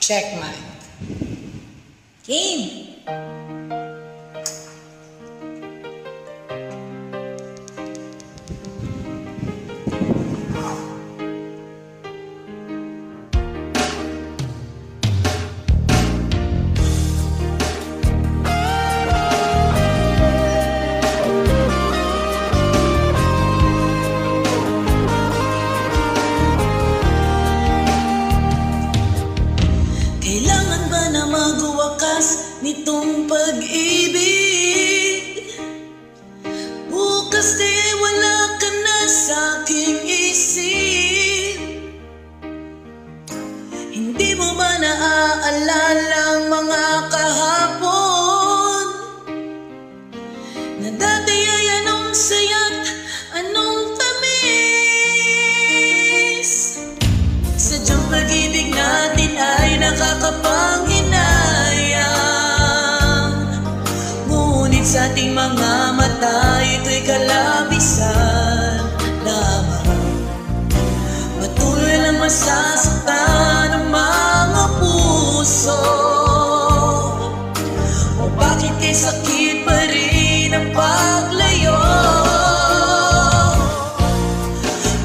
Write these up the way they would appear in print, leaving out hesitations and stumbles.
Check mic. Game. Kailangan ba na magwakas nitong pag-ibig? Bukas di wala ka na sa aking isip. Hindi mo ba naaalala ang mga kahapon na dati ay anong saya't anong tamis? Sadyang pag-ibig natin ay nakakapanghinayang, ngunit sa ating mga mata ito'y kalabisan lamang. Patuloy lang masasaktan ang mga puso. O bakit kay sakit pa rin ang paglayo?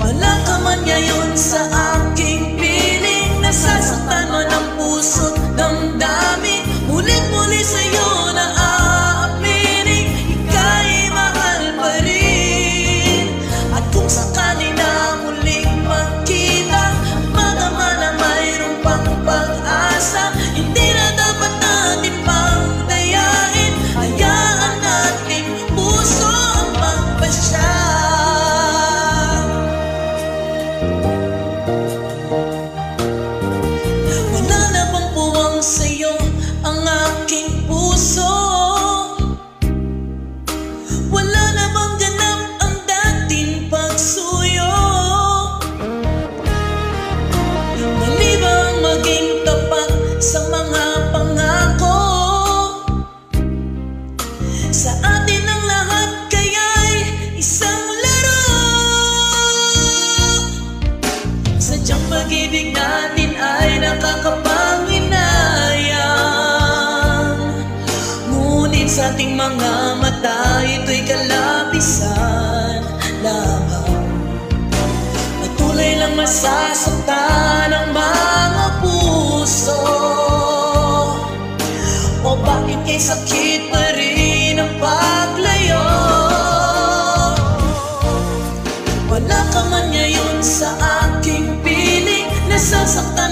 Wala ka man ngayon sa aking piling, nasasaktan man ang puso't damdamin. Mulit-muli sa'yo na aaminin, ika'y mahal pa rin. At kung sakali na muling magkita, mga mana mayroong pang pag-asa. Hindi na dapat natin pang dayain, hayaan nating puso ang magpasya. Wala na bang puwang sa'yo ang aking puso? Wala na bang ganap ang dating pagsuyo? Mali ba ang maging tapat sa mga pangako? Sa atin ang lahat kaya'y isang laro. Sadyang pag-ibig natin ay nakakapanghinayang, ngunit sa ating mga mata ito'y kalabisan lamang. Patuloy lang masasaktan ang mga puso. O bakit kay sakit pa rin ang paglayo? Wala ka man ngayon sa aking piling, nasasaktan